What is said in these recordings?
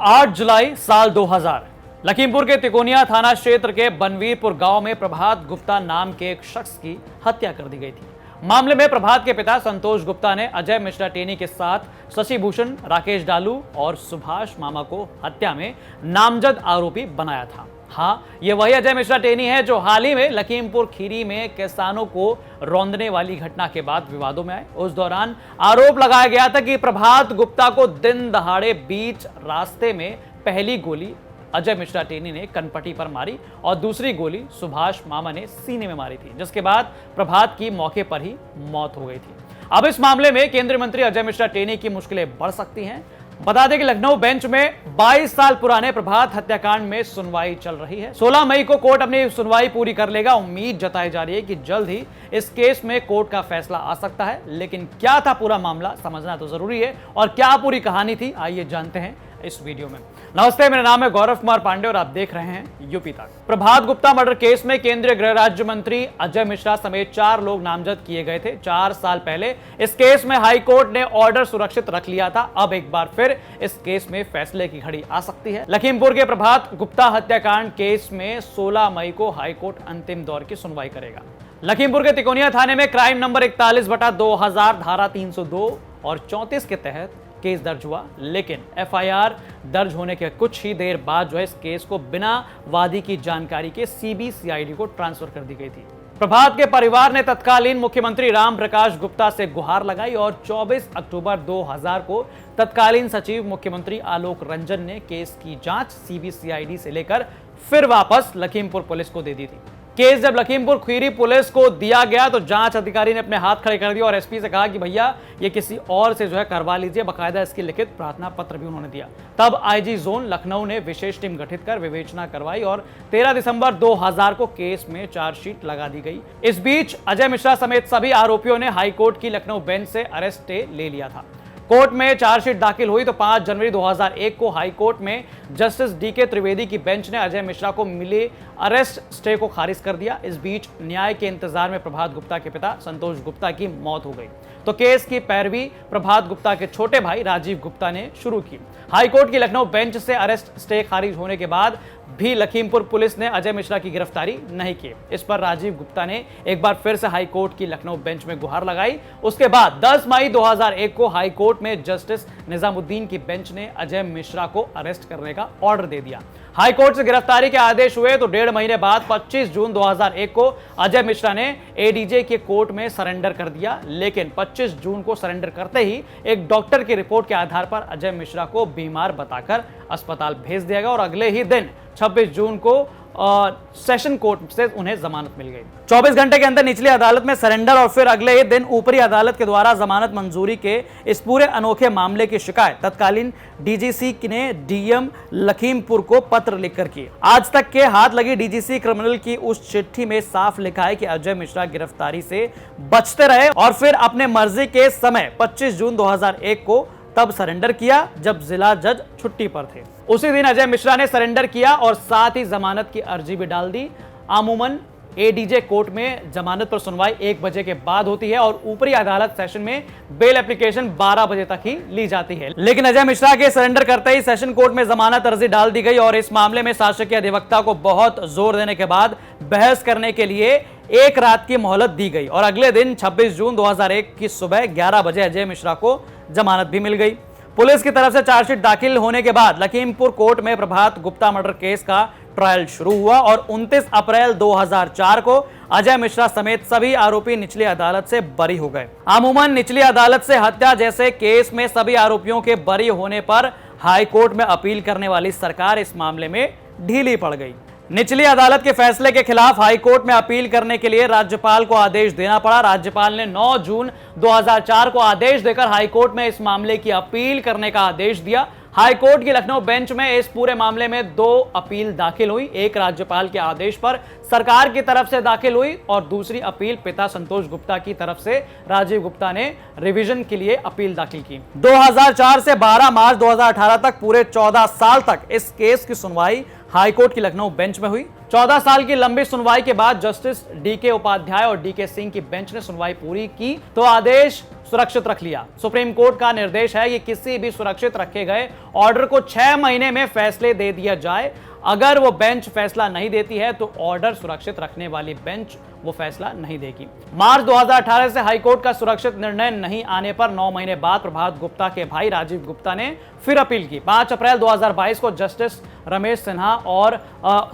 8 जुलाई साल 2000 लखीमपुर के तिकोनिया थाना क्षेत्र के बनवीरपुर गांव में प्रभात गुप्ता नाम के एक शख्स की हत्या कर दी गई थी। मामले में प्रभात के पिता संतोष गुप्ता ने अजय मिश्रा टेनी के साथ शशि भूषण, राकेश डालू और सुभाष मामा को हत्या में नामजद आरोपी बनाया था। हाँ, ये वही अजय मिश्रा टेनी है जो हाल ही में लखीमपुर खीरी में किसानों को रौंदने वाली घटना के बाद विवादों में आए। उस दौरान आरोप लगाया गया था कि प्रभात गुप्ता को दिन दहाड़े बीच रास्ते में पहली गोली अजय मिश्रा टेनी ने कनपटी पर मारी और दूसरी गोली सुभाष मामा ने सीने में मारी थी, जिसके बाद प्रभात की मौके पर ही मौत हो गई थी। अब इस मामले में केंद्रीय मंत्री अजय मिश्रा टेनी की मुश्किलें बढ़ सकती हैं। बता दें कि लखनऊ बेंच में 22 साल पुराने प्रभात हत्याकांड में सुनवाई चल रही है। 16 मई को कोर्ट अपनी सुनवाई पूरी कर लेगा। उम्मीद जताई जा रही है कि जल्द ही इस केस में कोर्ट का फैसला आ सकता है। लेकिन क्या था पूरा मामला, समझना तो जरूरी है। और क्या पूरी कहानी थी, आइए जानते हैं इस वीडियो में। नमस्ते, मेरा नाम है गौरव कुमार पांडे और आप देख रहे हैं यूपी तक। प्रभात गुप्ता मर्डर केस में केंद्रीय गृह राज्य मंत्री अजय मिश्रा समेत 4 लोग नामजद किए गए थे। 4 साल पहले इस केस में हाई कोर्ट ने ऑर्डर सुरक्षित रख लिया था। अब एक बार फिर इस केस में फैसले की घड़ी आ सकती है। लखीमपुर के प्रभात गुप्ता हत्याकांड केस में 16 मई को हाई कोर्ट अंतिम दौर की सुनवाई करेगा। लखीमपुर के तिकोनिया थाने में क्राइम नंबर 41/2000 धारा 302 और 34 के तहत केस दर्ज हुआ। लेकिन एफआईआर दर्ज होने के कुछ ही देर बाद जो है इस केस को बिना वादी की जानकारी के सीबीसीआईडी को ट्रांसफर कर दी गई थी। प्रभात के परिवार ने तत्कालीन मुख्यमंत्री राम प्रकाश गुप्ता से गुहार लगाई और 24 अक्टूबर 2000 को तत्कालीन सचिव मुख्यमंत्री आलोक रंजन ने केस की जांच सीबीसीआईडी से लेकर फिर वापस लखीमपुर पुलिस को दे दी थी। केस जब लखीमपुर खीरी पुलिस को दिया गया तो जांच अधिकारी ने अपने हाथ खड़े कर दिए और एसपी से कहा कि भैया ये किसी और से जो है करवा लीजिए। बकायदा इसकी लिखित प्रार्थना पत्र भी उन्होंने दिया। तब आईजी जोन लखनऊ ने विशेष टीम गठित कर विवेचना करवाई और 13 दिसंबर 2000 को केस में चार्जशीट लगा दी गई। इस बीच अजय मिश्रा समेत सभी आरोपियों ने हाईकोर्ट की लखनऊ बेंच से अरेस्ट स्टे ले लिया था। कोर्ट में चार्जशीट दाखिल हुई तो 5 जनवरी 2001 को हाई कोर्ट में जस्टिस डीके त्रिवेदी की बेंच ने अजय मिश्रा को मिले अरेस्ट स्टे को खारिज कर दिया। इस बीच न्याय के इंतजार में प्रभात गुप्ता के पिता संतोष गुप्ता की मौत हो गई तो केस की पैरवी प्रभात गुप्ता के छोटे भाई राजीव गुप्ता ने शुरू की। हाईकोर्ट की लखनऊ बेंच से अरेस्ट स्टे खारिज होने के बाद भी लखीमपुर पुलिस ने अजय मिश्रा की गिरफ्तारी नहीं की। इस पर राजीव गुप्ता ने एक बार फिर से हाईकोर्ट की लखनऊ बेंच में गुहार लगाई। उसके बाद 10 मई 2001 को हाईकोर्ट में जस्टिस निजामुद्दीन की बेंच ने अजय मिश्रा को अरेस्ट करने का ऑर्डर दे दिया। हाईकोर्ट से गिरफ्तारी के आदेश हुए तो 1.5 महीने बाद 25 जून 2001 को अजय मिश्रा ने एडीजे के कोर्ट में सरेंडर कर दिया। लेकिन 25 जून को सरेंडर करते ही एक डॉक्टर की रिपोर्ट के आधार पर अजय मिश्रा को बीमार बताकर अस्पताल भेज दिया गया और अगले ही दिन 26 जून को सेशन कोर्ट से उन्हें जमानत मिल गई। 24 घंटे के अंदर निचली अदालत में सरेंडर और फिर अगले ही दिन ऊपरी अदालत के द्वारा जमानत मंजूरी के इस पूरे अनोखे मामले की शिकायत तत्कालीन डीजीसी ने डीएम लखीमपुर को पत्र लिखकर की। आज तक के हाथ लगी डीजीसी क्रिमिनल की उस चिट्ठी में साफ लिखा है कि अजय मिश्रा गिरफ्तारी से बचते रहे और फिर अपने मर्जी के समय 25 जून 2001 को तब सरेंडर किया जब जिला जज छुट्टी पर थे। उसी दिन अजय मिश्रा ने सरेंडर किया और साथ ही जमानत की अर्जी भी डाल दी। अमूमन एडीजे कोर्ट में जमानत पर सुनवाई 1 बजे के बाद होती है और ऊपरी अदालत सेशन में बेल एप्लीकेशन 12 बजे तक ही ली जाती है। लेकिन अजय मिश्रा के सरेंडर करते ही सेशन कोर्ट में जमानत अर्जी डाल दी गई और इस मामले में शासकीय अधिवक्ता को बहुत जोर देने के बाद बहस करने के लिए 1 रात की मोहलत दी गई और अगले दिन 26 जून 2001 की सुबह 11 बजे अजय मिश्रा को जमानत भी मिल गई। पुलिस की तरफ से चार्जशीट दाखिल होने के बाद लखीमपुर कोर्ट में प्रभात गुप्ता मर्डर केस का ट्रायल शुरू हुआ और 29 अप्रैल 2004 को अजय मिश्रा समेत सभी आरोपी निचली अदालत से बरी हो गए। अमूमन निचली अदालत से हत्या जैसे केस में सभी आरोपियों के बरी होने पर हाई कोर्ट में अपील करने वाली सरकार इस मामले में ढीली पड़ गई। निचली अदालत के फैसले के खिलाफ हाईकोर्ट में अपील करने के लिए राज्यपाल को आदेश देना पड़ा। राज्यपाल ने 9 जून 2004 को आदेश देकर हाईकोर्ट में इस मामले की अपील करने का आदेश दिया। हाईकोर्ट की लखनऊ बेंच में इस पूरे मामले में 2 अपील दाखिल हुई। एक राज्यपाल के आदेश पर सरकार की तरफ से दाखिल हुई और दूसरी अपील पिता संतोष गुप्ता की तरफ से राजीव गुप्ता ने रिवीजन के लिए अपील दाखिल की। 2004 से 12 मार्च 2018 तक पूरे 14 साल तक इस केस की सुनवाई हाईकोर्ट की लखनऊ बेंच में हुई। 14 साल की लंबी सुनवाई के बाद जस्टिस डीके उपाध्याय और डीके सिंह की बेंच ने सुनवाई पूरी की तो आदेश सुरक्षित रख लिया। सुप्रीम कोर्ट का निर्देश है कि किसी भी सुरक्षित रखे गए ऑर्डर को 6 महीने में फैसले दे दिया जाए। अगर वो बेंच फैसला नहीं देती है तो ऑर्डर सुरक्षित रखने वाली बेंच वो फैसला नहीं देगी। मार्च 2018 से हाईकोर्ट का सुरक्षित निर्णय नहीं आने पर 9 महीने बाद प्रभात गुप्ता के भाई राजीव गुप्ता ने फिर अपील की। 5 अप्रैल 2022 को जस्टिस रमेश सिन्हा और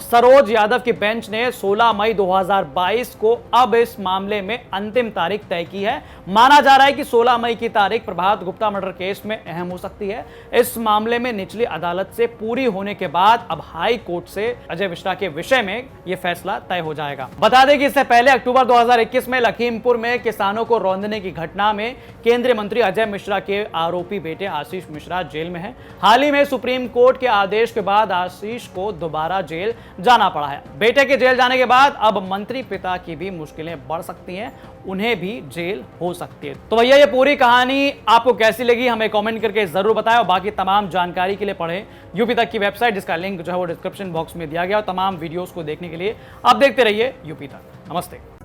सरोज यादव की बेंच ने 16 मई 2022 को अब इस मामले में अंतिम तारीख तय की है। माना जा रहा है कि 16 मई की तारीख प्रभात गुप्ता मर्डर केस में अहम हो सकती है। इस मामले में निचली अदालत से पूरी होने के बाद अब हाई कोर्ट से अजय मिश्रा के विषय में यह फैसला तय हो जाएगा। बता दें कि इससे पहले अक्टूबर 2021 में लखीमपुर में किसानों को रौंदने की घटना में केंद्रीय मंत्री अजय मिश्रा के आरोपी बेटे आशीष मिश्रा जेल में है। हाल ही में सुप्रीम कोर्ट के आदेश के बाद आशीष को दोबारा जेल जाना पड़ा है। बेटे के जेल जाने के बाद अब मंत्री पिता की भी मुश्किलें बढ़ सकती हैं, उन्हें भी जेल हो सकती है। तो भैया ये पूरी कहानी आपको कैसी लगी हमें कमेंट करके जरूर बताएं और बाकी तमाम जानकारी के लिए पढ़ें यूपी तक की वेबसाइट, जिसका लिंक जो है वो डिस्क्रिप्शन बॉक्स में दिया गया और तमाम वीडियोस को देखने के लिए आप देखते रहिए यूपी तक। नमस्ते।